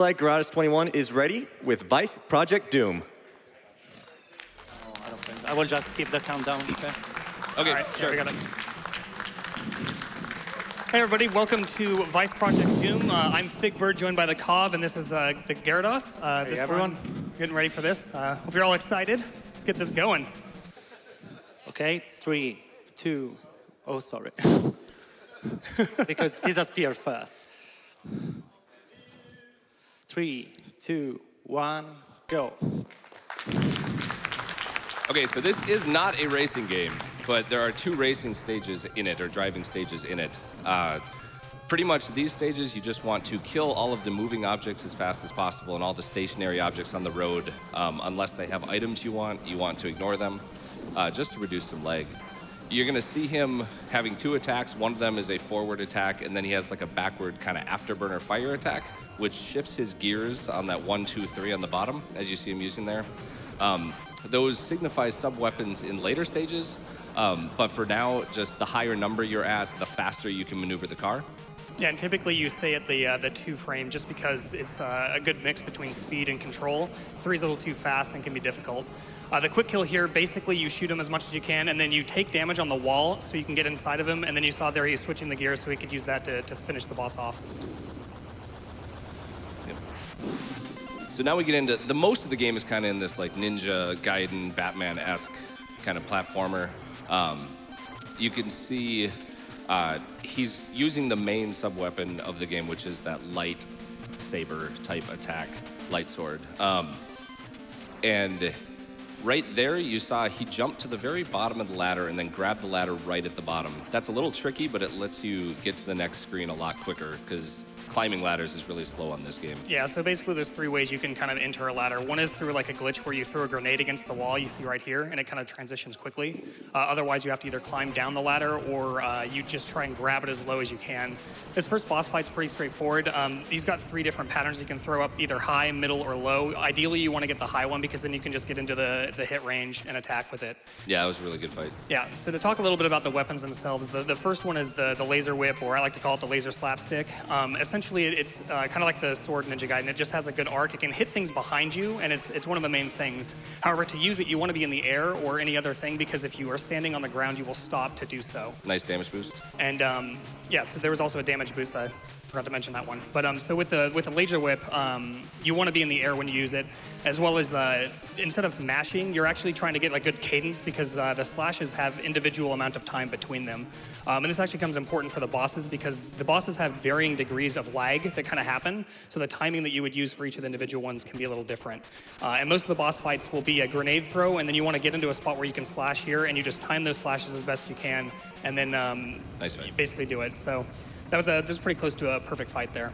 Like garadas21 is ready with Vice Project Doom. Oh, I don't think. I will just keep the countdown. Okay. Okay, right, sure. we got it. Hey everybody, welcome to Vice Project Doom. I'm FIGBird, joined by the Cov, and this is the Gyarados. Hey everyone. Getting ready for this. Hope you're all excited. Let's get this going. Okay, 3, 2, oh sorry. Because disappear first. 3, 2, 1, go. Okay, so this is not a racing game, but there are 2 racing stages in it, or driving stages in it. Pretty much these stages, you just want to kill all of the moving objects as fast as possible and all the stationary objects on the road. Unless they have items you want to ignore them, just to reduce some lag. You're gonna see him having 2 attacks. One of them is a forward attack, and then he has like a backward kind of afterburner fire attack, which shifts his gears on that 1, 2, 3 on the bottom, as you see him using there. Those signify sub-weapons in later stages, but for now, just the higher number you're at, the faster you can maneuver the car. Yeah, and typically you stay at the 2 frame just because it's a good mix between speed and control. 3 is a little too fast and can be difficult. The quick kill here, basically you shoot him as much as you can, and then you take damage on the wall so you can get inside of him, and then you saw there he's switching the gears so he could use that to finish the boss off. Yep. So now we get into, the most of the game is kind of in this like Ninja Gaiden, Batman-esque kind of platformer. You can see he's using the main sub-weapon of the game, which is that light saber type attack, light sword. And right there, you saw he jumped to the very bottom of the ladder and then grabbed the ladder right at the bottom. That's a little tricky, but it lets you get to the next screen a lot quicker because climbing ladders is really slow on this game. Yeah, so basically there's 3 ways you can kind of enter a ladder. One is through like a glitch where you throw a grenade against the wall, you see right here, and it kind of transitions quickly. Otherwise, you have to either climb down the ladder or you just try and grab it as low as you can. This first boss fight's pretty straightforward. He's got 3 different patterns you can throw up, either high, middle, or low. Ideally, you want to get the high one because then you can just get into the hit range and attack with it. Yeah, it was a really good fight. Yeah, so to talk a little bit about the weapons themselves, the first one is the laser whip, or I like to call it the laser slapstick. Essentially, it's kind of like the sword Ninja Gaiden. It just has a good arc. It can hit things behind you, and it's one of the main things. However, to use it, you want to be in the air or any other thing, because if you are standing on the ground, you will stop to do so. Nice damage boost. And yeah, so there was also a damage boost. I forgot to mention that one. But so with the laser whip, you want to be in the air when you use it, as well as instead of mashing, you're actually trying to get like good cadence, because the slashes have individual amount of time between them. And this actually becomes important for the bosses, because the bosses have varying degrees of lag that kind of happen. So the timing that you would use for each of the individual ones can be a little different. And most of the boss fights will be a grenade throw, and then you want to get into a spot where you can slash here, and you just time those slashes as best you can, and then nice fight. You basically do it. So this was pretty close to a perfect fight there.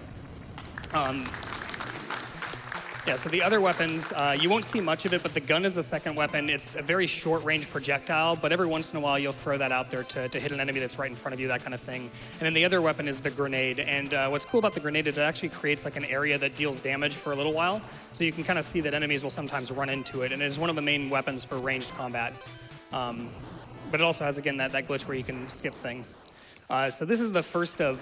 Yeah, so the other weapons, you won't see much of it, but the gun is the second weapon. It's a very short-range projectile, but every once in a while you'll throw that out there to hit an enemy that's right in front of you, that kind of thing. And then the other weapon is the grenade. And what's cool about the grenade is it actually creates like an area that deals damage for a little while. So you can kind of see that enemies will sometimes run into it, and it is one of the main weapons for ranged combat. But it also has, again, that glitch where you can skip things. So this is the first of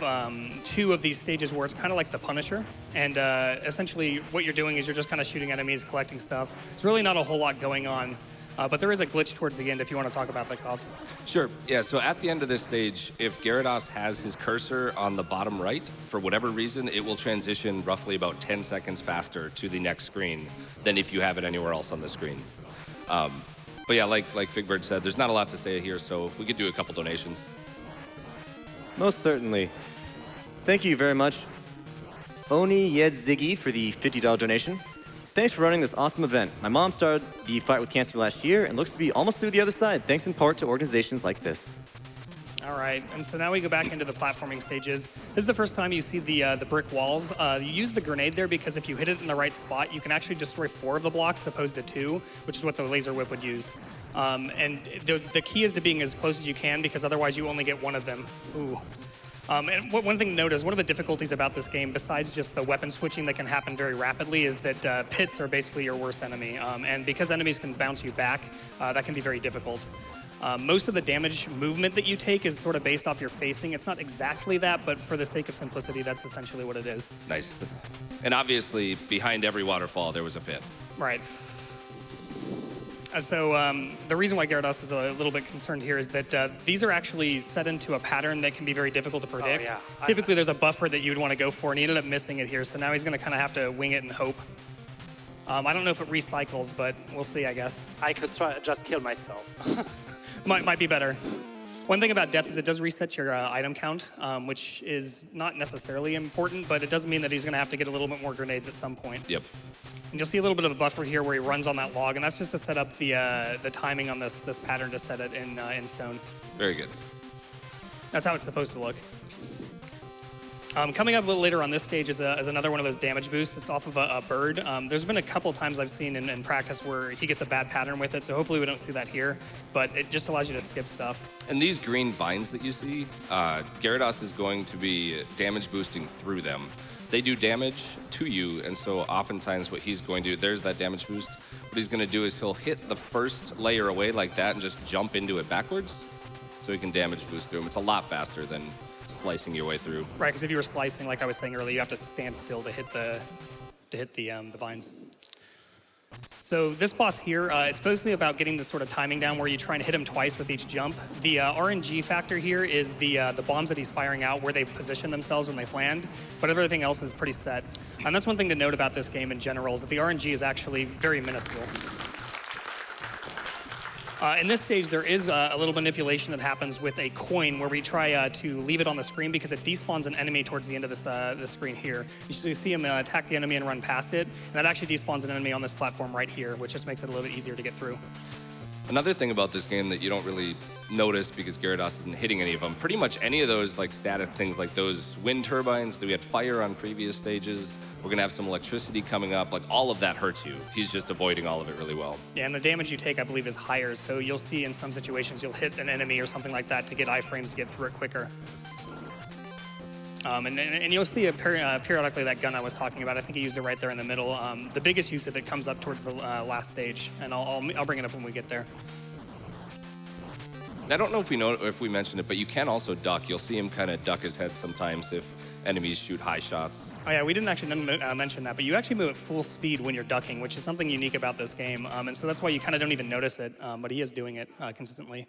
2 of these stages where it's kind of like the Punisher. And essentially what you're doing is you're just kind of shooting enemies, collecting stuff. There's really not a whole lot going on. But there is a glitch towards the end if you want to talk about that, Kov. Sure. Yeah, so at the end of this stage, if Gyarados has his cursor on the bottom right, for whatever reason, it will transition roughly about 10 seconds faster to the next screen than if you have it anywhere else on the screen. But yeah, like FIGBird said, there's not a lot to say here, so we could do a couple donations. Most certainly. Thank you very much, Oni Yedzigi, for the $50 donation. Thanks for running this awesome event. My mom started the fight with cancer last year and looks to be almost through the other side, thanks in part to organizations like this. All right, and so now we go back into the platforming stages. This is the first time you see the brick walls. You use the grenade there because if you hit it in the right spot, you can actually destroy 4 of the blocks as opposed to 2, which is what the laser whip would use. And the key is to being as close as you can, because otherwise you only get 1 of them. Ooh. And one thing to note is one of the difficulties about this game, besides just the weapon switching that can happen very rapidly, is that pits are basically your worst enemy. And because enemies can bounce you back, that can be very difficult. Most of the damage movement that you take is sort of based off your facing. It's not exactly that, but for the sake of simplicity, that's essentially what it is. Nice. And obviously, behind every waterfall, there was a pit. Right. So the reason why Gyarados is a little bit concerned here is that these are actually set into a pattern that can be very difficult to predict. Oh, yeah. Typically, there's a buffer that you'd want to go for, and he ended up missing it here, so now he's going to kind of have to wing it and hope. I don't know if it recycles, but we'll see, I guess. I could try just kill myself. Might be better. One thing about death is it does reset your item count, which is not necessarily important, but it does mean that he's going to have to get a little bit more grenades at some point. Yep. And you'll see a little bit of a buffer here where he runs on that log, and that's just to set up the timing on this pattern to set it in stone. Very good. That's how it's supposed to look. Coming up a little later on this stage is another one of those damage boosts. It's off of a bird. There's been a couple times I've seen in practice where he gets a bad pattern with it, so hopefully we don't see that here. But it just allows you to skip stuff. And these green vines that you see, Gyarados is going to be damage boosting through them. They do damage to you, and so oftentimes what he's going to do, there's that damage boost. What he's going to do is he'll hit the first layer away like that and just jump into it backwards so he can damage boost through them. It's a lot faster than slicing your way through. Right, because if you were slicing, like I was saying earlier, you have to stand still to hit the vines. So this boss here, it's mostly about getting the sort of timing down where you try and hit him twice with each jump. The RNG factor here is the bombs that he's firing out where they position themselves when they land, but everything else is pretty set. And that's one thing to note about this game in general is that the RNG is actually very minuscule. In this stage, there is a little manipulation that happens with a coin where we try to leave it on the screen because it despawns an enemy towards the end of this screen here. You see him attack the enemy and run past it, and that actually despawns an enemy on this platform right here, which just makes it a little bit easier to get through. Another thing about this game that you don't really notice because Gyarados isn't hitting any of them, pretty much any of those like static things like those wind turbines, that we had fire on previous stages, we're gonna have some electricity coming up, like all of that hurts you. He's just avoiding all of it really well. Yeah, and the damage you take, I believe, is higher, so you'll see in some situations you'll hit an enemy or something like that to get iframes to get through it quicker. And you'll see periodically that gun I was talking about. I think he used it right there in the middle. The biggest use of it comes up towards the last stage, and I'll bring it up when we get there. I don't know if we mentioned it, but you can also duck. You'll see him kind of duck his head sometimes if enemies shoot high shots. Oh yeah, we didn't actually mention that, but you actually move at full speed when you're ducking, which is something unique about this game. And so that's why you kind of don't even notice it, but he is doing it consistently.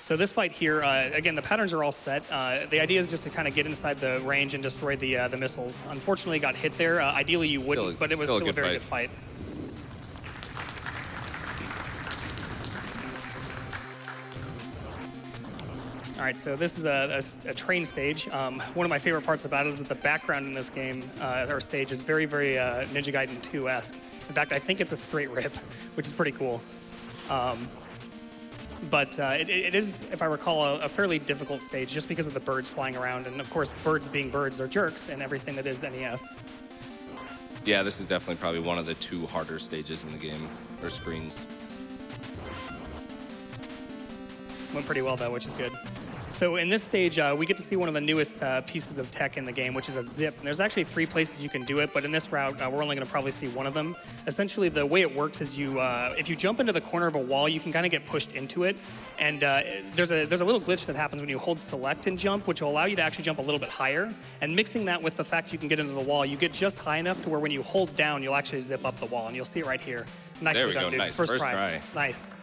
So this fight here, again, the patterns are all set. The idea is just to kind of get inside the range and destroy the missiles. Unfortunately, got hit there. Ideally, you wouldn't, but it was still a very good fight. All right, so this is a train stage. One of my favorite parts about it is that the background in this game, or stage, is very, very Ninja Gaiden 2-esque. In fact, I think it's a straight rip, which is pretty cool. But it is, if I recall, a fairly difficult stage just because of the birds flying around. And of course, birds being birds are jerks and everything that is NES. Yeah, this is definitely probably one of the 2 harder stages in the game, or screens. Went pretty well, though, which is good. So in this stage, we get to see one of the newest pieces of tech in the game, which is a zip. And there's actually 3 places you can do it, but in this route, we're only going to probably see one of them. Essentially, the way it works is if you jump into the corner of a wall, you can kind of get pushed into it. And there's a little glitch that happens when you hold select and jump, which will allow you to actually jump a little bit higher. And mixing that with the fact you can get into the wall, you get just high enough to where when you hold down, you'll actually zip up the wall. And you'll see it right here. There we done, go, dude. nice. First try. Nice.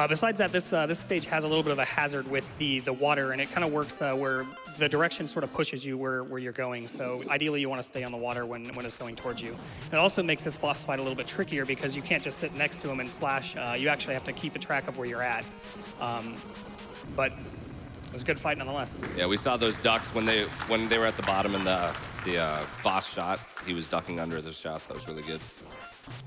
Besides that, this stage has a little bit of a hazard with the water, and it kind of works where the direction sort of pushes you where you're going. So ideally, you want to stay on the water when it's going towards you. It also makes this boss fight a little bit trickier because you can't just sit next to him and slash. You actually have to keep a track of where you're at. But it was a good fight nonetheless. Yeah, we saw those ducks when they were at the bottom in the boss shot. He was ducking under the shots. That was really good.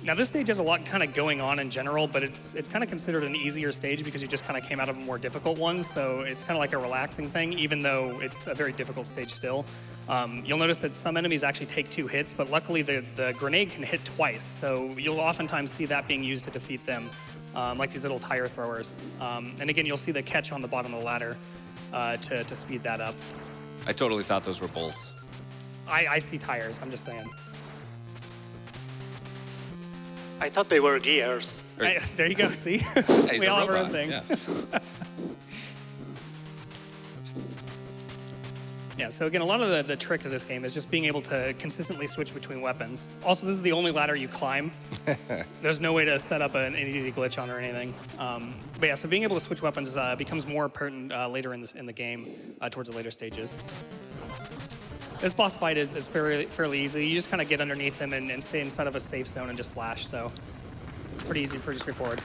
Now this stage has a lot kind of going on in general, but it's kind of considered an easier stage because you just kind of came out of a more difficult one. So it's kind of like a relaxing thing, even though it's a very difficult stage still. You'll notice that some enemies actually take 2 hits, but luckily the grenade can hit twice. So you'll oftentimes see that being used to defeat them, like these little tire throwers. And again, you'll see the catch on the bottom of the ladder to speed that up. I totally thought those were bolts. I see tires, I'm just saying. I thought they were gears. There you go, see? He's We a all have our own robot, thing. yeah. Yeah, so again, a lot of the trick to this game is just being able to consistently switch between weapons. Also, this is the only ladder you climb. There's no way to set up an easy glitch on or anything. But yeah, so being able to switch weapons becomes more pertinent later in the game, towards the later stages. This boss fight is fairly easy. You just kind of get underneath him and stay inside of a safe zone and just slash, so it's pretty easy, pretty straightforward.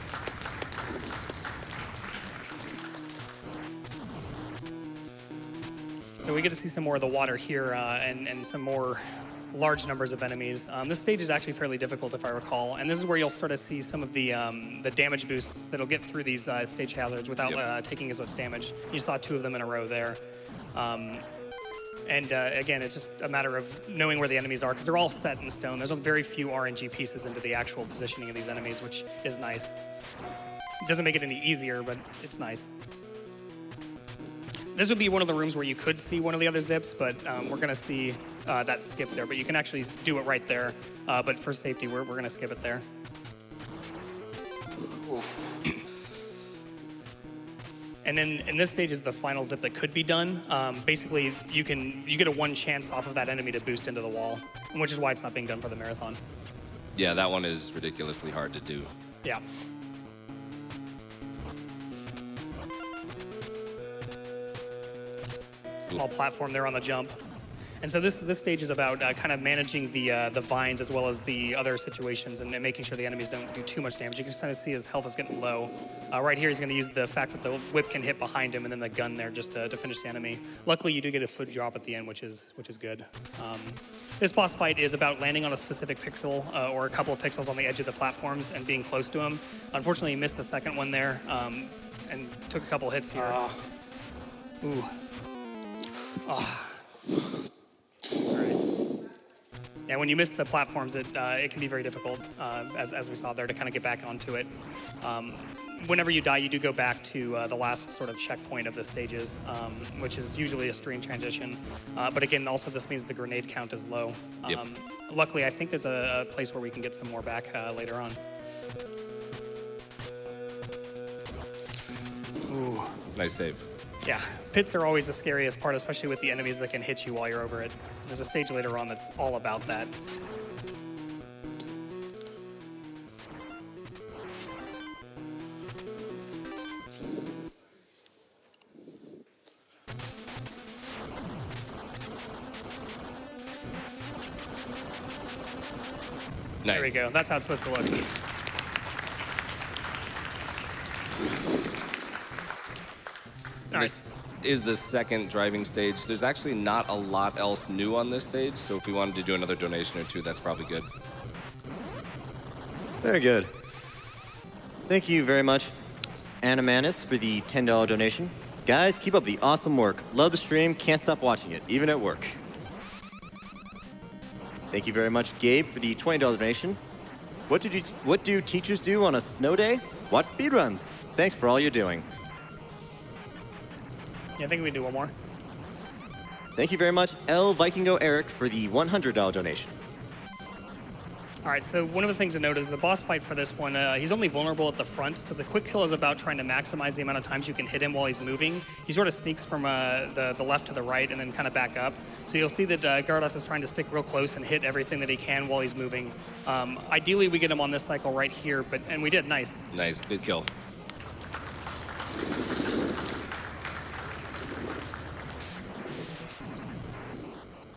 So we get to see some more of the water here and some more large numbers of enemies. This stage is actually fairly difficult, if I recall, and this is where you'll start to see some of the damage boosts that'll get through these stage hazards without taking as much damage. You saw 2 of them in a row there. Again, it's just a matter of knowing where the enemies are, because they're all set in stone. There's very few RNG pieces into the actual positioning of these enemies, which is nice. It doesn't make it any easier, but it's nice. This would be one of the rooms where you could see one of the other zips, but we're going to see that skip there. But you can actually do it right there. But for safety, we're going to skip it there. And then in this stage is the final zip that could be done. Basically, you get a 1 chance off of that enemy to boost into the wall, which is why it's not being done for the marathon. Yeah, that one is ridiculously hard to do. Yeah. Small platform there on the jump. And so this stage is about kind of managing the vines as well as the other situations and making sure the enemies don't do too much damage. You can kind of see his health is getting low. Right here, he's going to use the fact that the whip can hit behind him and then the gun there just to finish the enemy. Luckily, you do get a foot drop at the end, which is good. This boss fight is about landing on a specific pixel or a couple of pixels on the edge of the platforms and being close to him. Unfortunately, he missed the second one there and took a couple hits here. Ooh. Oh. All right. Yeah, when you miss the platforms, it can be very difficult, as we saw there, to kind of get back onto it. Whenever you die, you do go back to the last sort of checkpoint of the stages, which is usually a stream transition. But again, also this means the grenade count is low. Yep. Luckily, I think there's a place where we can get some more back later on. Ooh. Nice save. Yeah, pits are always the scariest part, especially with the enemies that can hit you while you're over it. There's a stage later on that's all about that. Nice. There we go. That's how it's supposed to look. This is the second driving stage. There's actually not a lot else new on this stage, so if we wanted to do another donation or 2, that's probably good. Very good. Thank you very much, Animanus, for the $10 donation. Guys, keep up the awesome work. Love the stream, can't stop watching it, even at work. Thank you very much, Gabe, for the $20 donation. What do teachers do on a snow day? Watch speedruns. Thanks for all you're doing. Yeah, I think we can do one more. Thank you very much, L. Vikingo Eric, for the $100 donation. All right, so one of the things to note is the boss fight for this one, he's only vulnerable at the front, so the quick kill is about trying to maximize the amount of times you can hit him while he's moving. He sort of sneaks from the left to the right and then kind of back up. So you'll see that Garadas is trying to stick real close and hit everything that he can while he's moving. Ideally, we get him on this cycle right here, and we did, nice. Nice, good kill.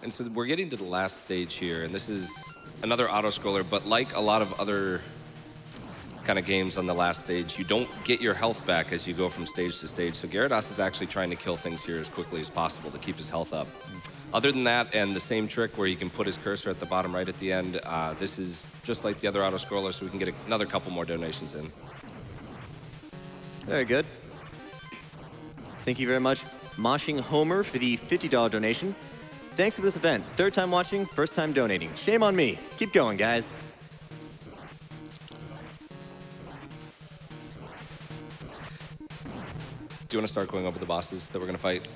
And so we're getting to the last stage here, and this is another auto-scroller, but like a lot of other kind of games on the last stage, you don't get your health back as you go from stage to stage. So Garadas is actually trying to kill things here as quickly as possible to keep his health up. Other than that, and the same trick where you can put his cursor at the bottom right at the end, this is just like the other auto-scroller, so we can get another couple more donations in. Very good. Thank you very much, Moshing Homer, for the $50 donation. Thanks for this event. 3rd time watching, 1st time donating. Shame on me. Keep going, guys. you want to start going over the bosses that we're going to fight?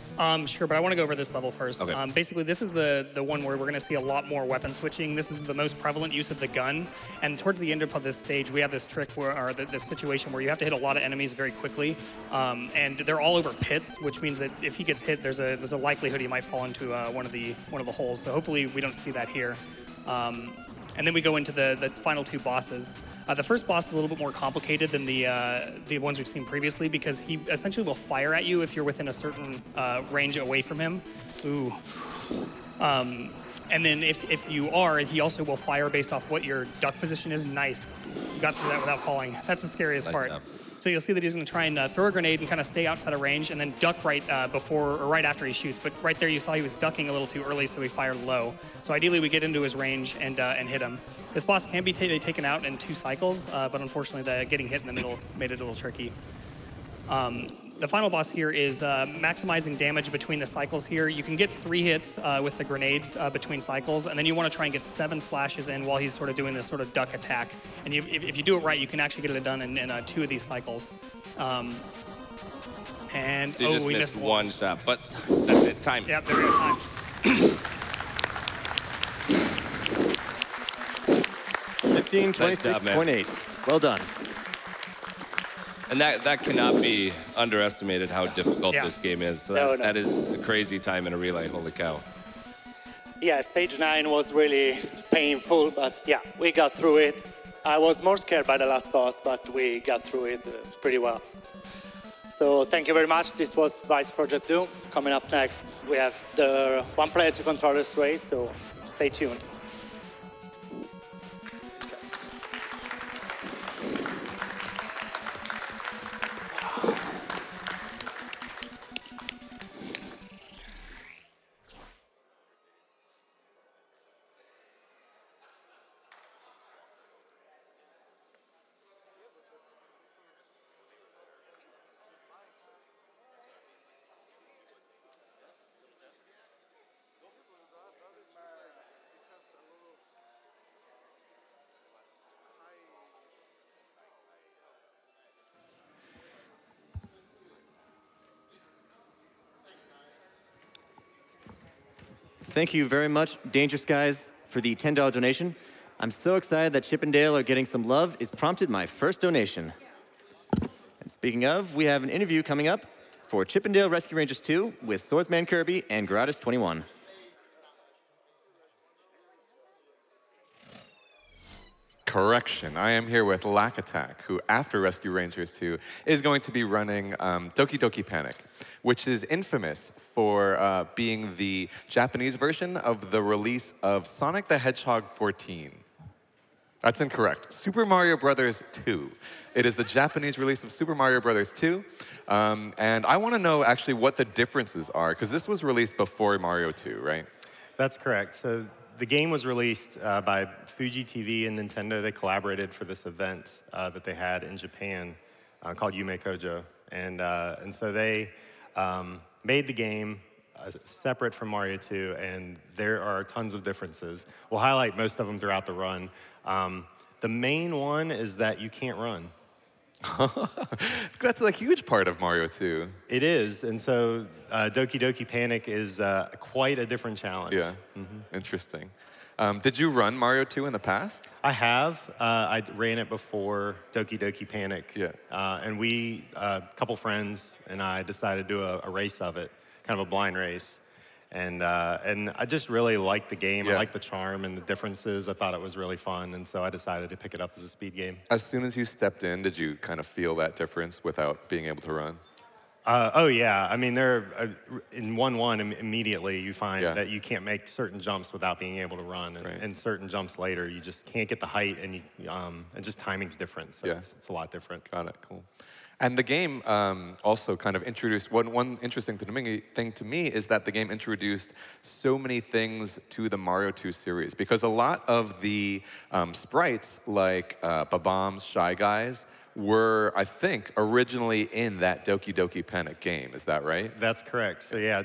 Sure, but I want to go over this level first. Okay. Basically, this is the one where we're going to see a lot more weapon switching. This is the most prevalent use of the gun. And towards the end of this stage, we have this trick or this situation where you have to hit a lot of enemies very quickly. And they're all over pits, which means that if he gets hit, there's a likelihood he might fall into one of the holes. So hopefully we don't see that here. And then we go into the final two bosses. The first boss is a little bit more complicated than the ones we've seen previously because he essentially will fire at you if you're within a certain range away from him. Ooh. And then if you are, he also will fire based off what your duck position is. Nice. You got through that without falling. That's the scariest part. Job. So you'll see that he's going to try and throw a grenade and kind of stay outside of range and then duck right before or right after he shoots. But right there you saw he was ducking a little too early, so he fired low. So ideally we get into his range and hit him. This boss can be taken out in 2 cycles, but unfortunately getting hit in the middle made it a little tricky. The final boss here is maximizing damage between the cycles here. You can get 3 hits with the grenades between cycles, and then you want to try and get 7 slashes in while he's sort of doing this sort of duck attack. And if you do it right, you can actually get it done in 2 of these cycles. And So you just we missed missed one shot, but that's it. Time. Yeah, there we go. Time. 15:26.8. Well done. And that cannot be underestimated how difficult Yeah. this game is. So No, that is a crazy time in a relay. Holy cow. Yeah, stage 9 was really painful, but yeah, we got through it. I was more scared by the last boss, but we got through it pretty well. So thank you very much. This was Vice Project Doom. Coming up next, we have the 1 player 2 controllers race, so stay tuned. Thank you very much, Dangerous Guys, for the $10 donation. I'm so excited that Chip and Dale are getting some love. It's prompted my first donation. And speaking of, we have an interview coming up for Chip and Dale Rescue Rangers 2 with Swordsman Kirby and garadas21. Correction, I am here with Lack Attack, who after Rescue Rangers 2 is going to be running Doki Doki Panic, which is infamous for being the Japanese version of the release of Sonic the Hedgehog 14. That's incorrect. Super Mario Bros. 2. It is the Japanese release of Super Mario Bros. 2. And I want to know actually what the differences are, because this was released before Mario 2, right? That's correct. So the game was released by Fuji TV and Nintendo. They collaborated for this event that they had in Japan called Yume Kojo. And so they made the game separate from Mario 2, and there are tons of differences. We'll highlight most of them throughout the run. The main one is that you can't run. That's a huge part of Mario 2. It is, and so Doki Doki Panic is quite a different challenge. Yeah, interesting. Did you run Mario 2 in the past? I have. I ran it before Doki Doki Panic. Yeah. And we, a couple friends and I decided to do a race of it, kind of a blind race. And I just really liked the game. Yeah. I liked the charm and the differences. I thought it was really fun, and so I decided to pick it up as a speed game. As soon as you stepped in, did you kind of feel that difference without being able to run? Oh yeah, I mean, in 1-1 immediately you find Yeah. that you can't make certain jumps without being able to run, and, Right. and certain jumps later you just can't get the height, and and just timing's different. So Yeah. it's a lot different. Got it, cool. And the game also kind of introduced, one interesting thing to me is that the game introduced so many things to the Mario 2 series, because a lot of the sprites, like Bob-ombs, Shy Guys, were, I think, originally in that Doki Doki Panic game. Is that right? That's correct. So yeah,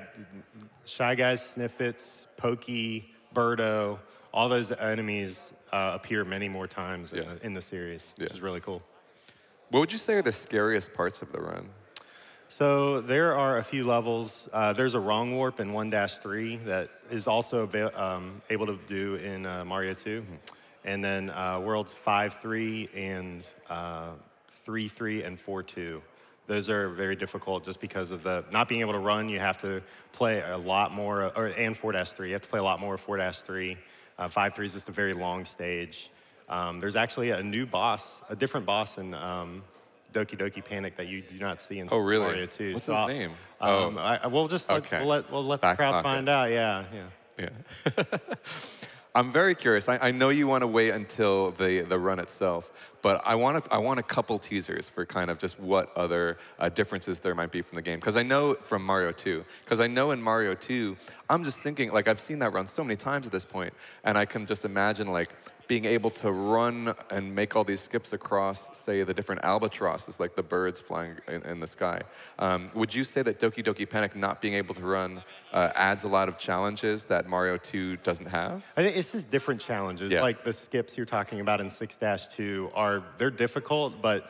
Shy Guys, Sniffits, Pokey, Birdo, all those enemies appear many more times in the series, which Yeah. is really cool. What would you say are the scariest parts of the run? So there are a few levels. There's a wrong warp in 1-3 that is also able to do in Mario 2. And then worlds 5-3 and 3-3 and 4-2. Those are very difficult just because of the not being able to run. You have to play a lot more, and 4-3. You have to play a lot more 4-3. 5-3 is just a very long stage. There's actually a new boss, a different boss in Doki Doki Panic that you do not see in Super Mario 2. What's his name? We'll just Okay. we'll let the crowd find out. Yeah. I'm very curious. I know you want to wait until the run itself, but I want a couple teasers for kind of just what other differences there might be from the game. Because I know from Mario 2. Because I know in Mario 2, I'm just thinking, like I've seen that run so many times at this point, and I can just imagine like being able to run and make all these skips across, say, the different albatrosses, like the birds flying in the sky. Would you say that Doki Doki Panic not being able to run adds a lot of challenges that Mario 2 doesn't have? I think it's just different challenges. Yeah. Like the skips you're talking about in 6-2 they're difficult, but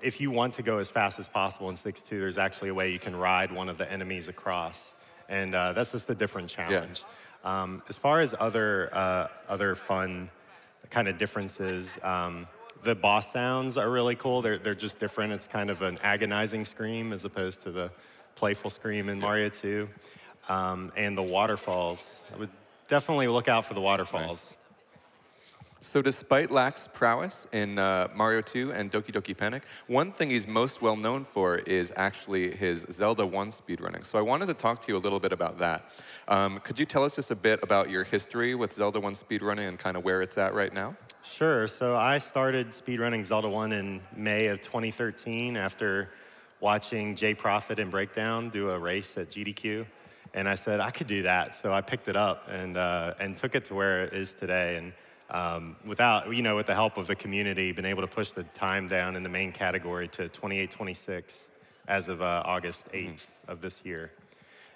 if you want to go as fast as possible in 6-2, there's actually a way you can ride one of the enemies across. And that's just a different challenge. Yeah. As far as other fun kind of differences, the boss sounds are really cool. They're just different. It's kind of an agonizing scream as opposed to the playful scream in Mario 2. And the waterfalls. I would definitely look out for the waterfalls. Nice. So despite Lack's prowess in Mario 2 and Doki Doki Panic, one thing he's most well known for is actually his Zelda 1 speedrunning. So I wanted to talk to you a little bit about that. Could you tell us just a bit about your history with Zelda 1 speedrunning and kind of where it's at right now? Sure. So I started speedrunning Zelda 1 in May of 2013 after watching Jay Profit and Breakdown do a race at GDQ. And I said, I could do that. So I picked it up and took it to where it is today. And with the help of the community, been able to push the time down in the main category to 28:26 as of August 8th of this year.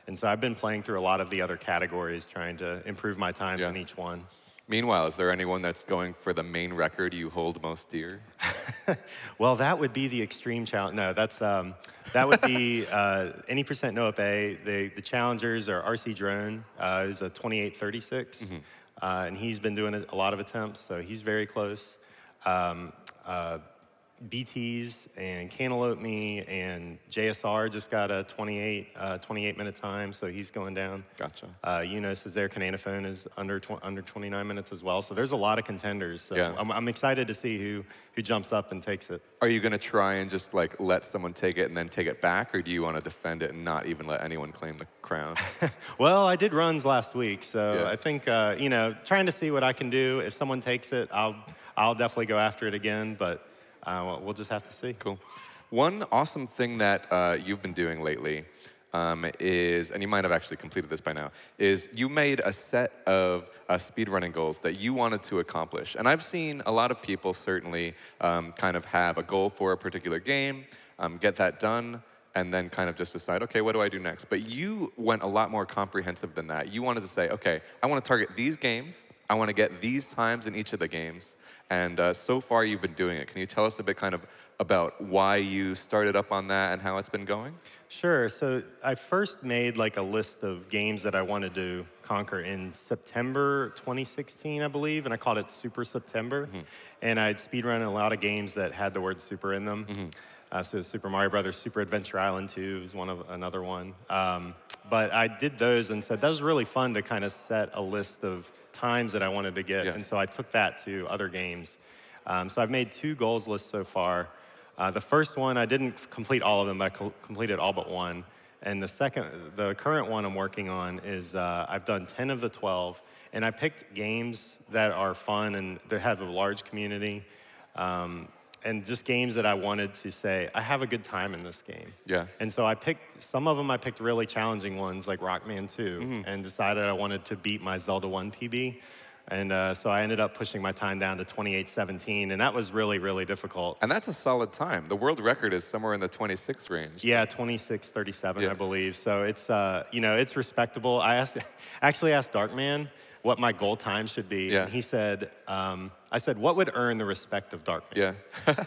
And so I've been playing through a lot of the other categories, trying to improve my times in each one. Meanwhile, is there anyone that's going for the main record you hold most dear? Well, that would be the extreme challenge. No, that would be any percent no up A. The challengers are RC Drone, who's a 28:36. And he's been doing a lot of attempts, so he's very close. BTs and Cantaloupe Me and JSR just got a 28-minute time, so he's going down. Gotcha. Eunice is there. Cananophone is under 29 minutes as well. So there's a lot of contenders. So Yeah. I'm excited to see who jumps up and takes it. Are you going to try and just like let someone take it and then take it back, or do you want to defend it and not even let anyone claim the crown? Well, I did runs last week, so Yeah. I think trying to see what I can do. If someone takes it, I'll definitely go after it again. But we'll just have to see. Cool. One awesome thing that you've been doing lately is, and you might have actually completed this by now, is you made a set of speedrunning goals that you wanted to accomplish. And I've seen a lot of people certainly kind of have a goal for a particular game, get that done, and then kind of just decide, okay, what do I do next? But you went a lot more comprehensive than that. You wanted to say, okay, I want to target these games, I want to get these times in each of the games, and so far you've been doing it. Can you tell us a bit kind of about why you started up on that and how it's been going? Sure. So I first made like a list of games that I wanted to conquer in September 2016, I believe, and I called it Super September. And I'd speedrun a lot of games that had the word super in them. So Super Mario Brothers, Super Adventure Island 2 is another one. But I did those and said that was really fun to kind of set a list of times that I wanted to get. And so I took that to other games. So I've made 2 goals lists so far. The first one, I didn't complete all of them, but I completed all but one. And the current one I'm working on is I've done 10 of the 12. And I picked games that are fun and that have a large community. And just games that I wanted to say, I have a good time in this game. Yeah. And so I picked really challenging ones like Rockman 2 and decided I wanted to beat my Zelda 1 PB. And so I ended up pushing my time down to 28:17, and that was really, really difficult. And that's a solid time. The world record is somewhere in the 26 range. Yeah, 26:37, Yeah. I believe. So it's, it's respectable. Actually asked Darkman what my goal time should be. Yeah. And he said, I said, what would earn the respect of Darkman? Yeah.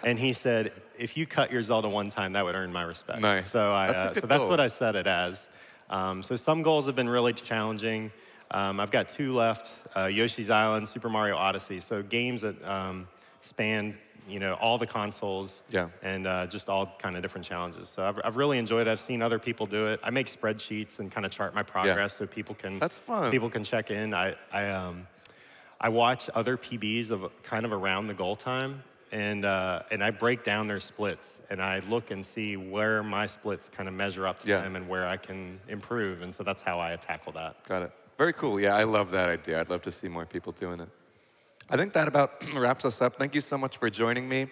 And he said, if you cut your Zelda one time, that would earn my respect. Nice. So, That's a good that's goal. what I set it as. So some goals have been really challenging. I've got 2 left, Yoshi's Island, Super Mario Odyssey. So games that span, all the consoles. Yeah. And just all kind of different challenges. So I've really enjoyed it. I've seen other people do it. I make spreadsheets and kind of chart my progress so people can. That's fun. People can check in. I watch other PBs of kind of around the goal time, and I break down their splits, and I look and see where my splits kind of measure up to them and where I can improve, and so that's how I tackle that. Got it. Very cool. Yeah, I love that idea. I'd love to see more people doing it. I think that about wraps us up. Thank you so much for joining me.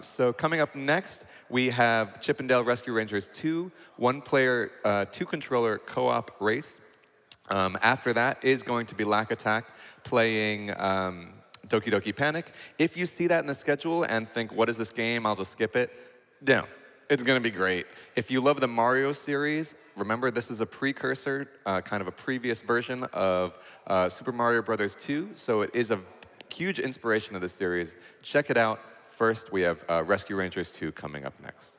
So coming up next, we have Chippendale Rescue Rangers 2, 1-player, 2-controller co-op race. After that is going to be Lack Attack playing Doki Doki Panic. If you see that in the schedule and think, what is this game? I'll just skip it. No, it's going to be great. If you love the Mario series, remember this is a precursor, kind of a previous version of Super Mario Bros. 2, so it is a huge inspiration of the series. Check it out. First, we have Rescue Rangers 2 coming up next.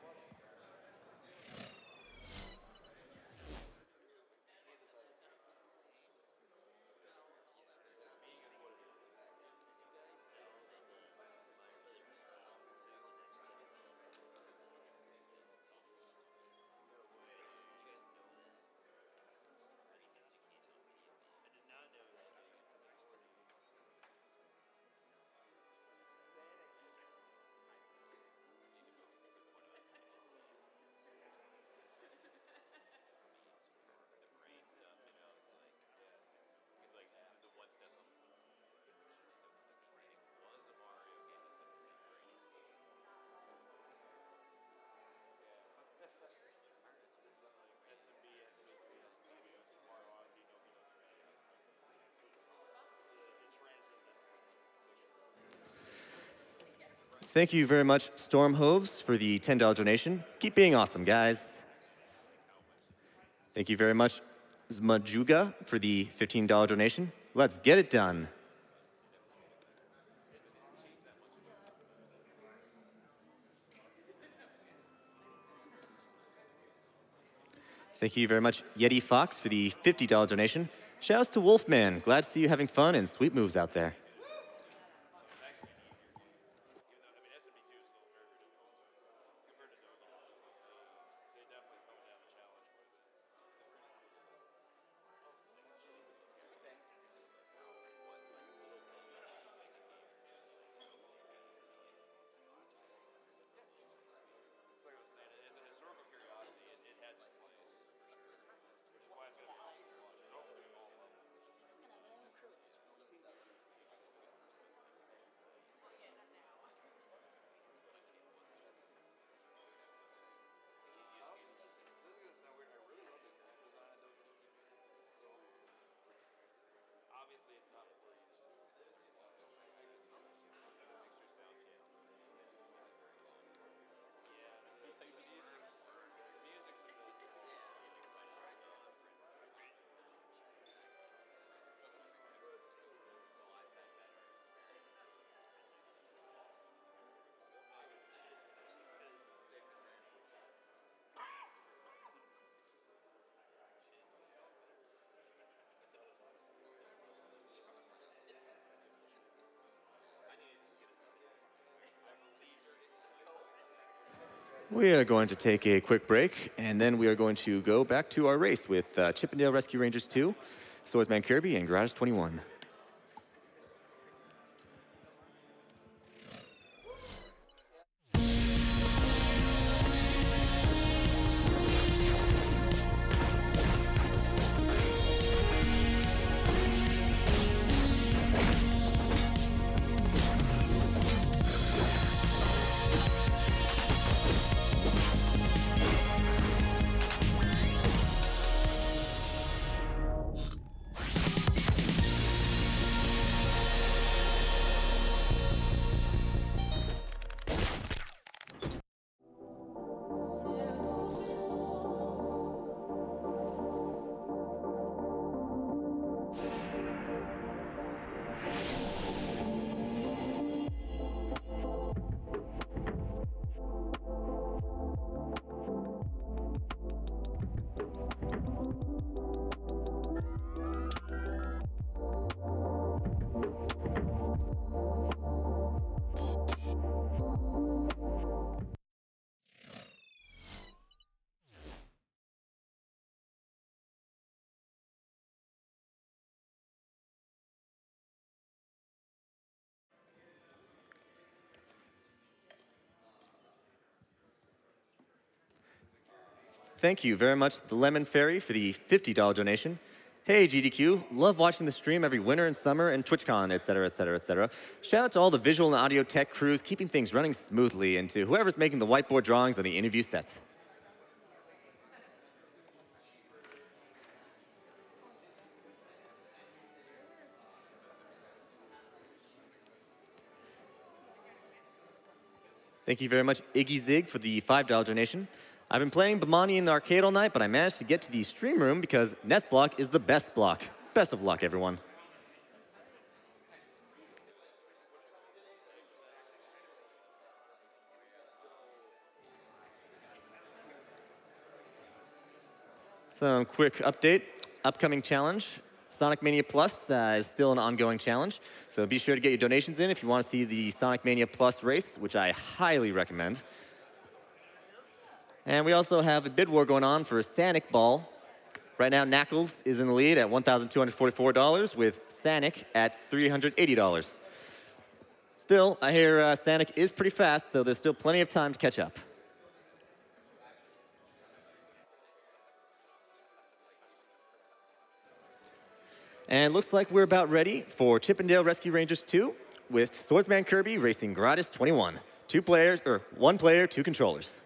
Thank you very much, Stormhoves, for the $10 donation. Keep being awesome, guys. Thank you very much, Zmajuga, for the $15 donation. Let's get it done. Thank you very much, Yeti Fox, for the $50 donation. Shouts to Wolfman. Glad to see you having fun and sweet moves out there. We are going to take a quick break, and then we are going to go back to our race with Chippendale Rescue Rangers 2, Swordsman Kirby, and garadas21. Thank you very much, the Lemon Fairy, for the $50 donation. Hey, GDQ, love watching the stream every winter and summer and TwitchCon, et cetera, et cetera, et cetera. Shout out to all the visual and audio tech crews keeping things running smoothly, and to whoever's making the whiteboard drawings on the interview sets. Thank you very much, Iggy Zig, for the $5 donation. I've been playing Bomani in the arcade all night, but I managed to get to the stream room because Nest Block is the best block. Best of luck, everyone. Some quick update. Upcoming challenge. Sonic Mania Plus is still an ongoing challenge, so be sure to get your donations in if you want to see the Sonic Mania Plus race, which I highly recommend. And we also have a bid war going on for Sanic Ball. Right now, Knuckles is in the lead at $1,244, with Sanic at $380. Still, I hear Sanic is pretty fast, so there's still plenty of time to catch up. And looks like we're about ready for Chippendale Rescue Rangers 2 with Swordsman Kirby racing garadas21. 2 players, or 1 player, 2 controllers.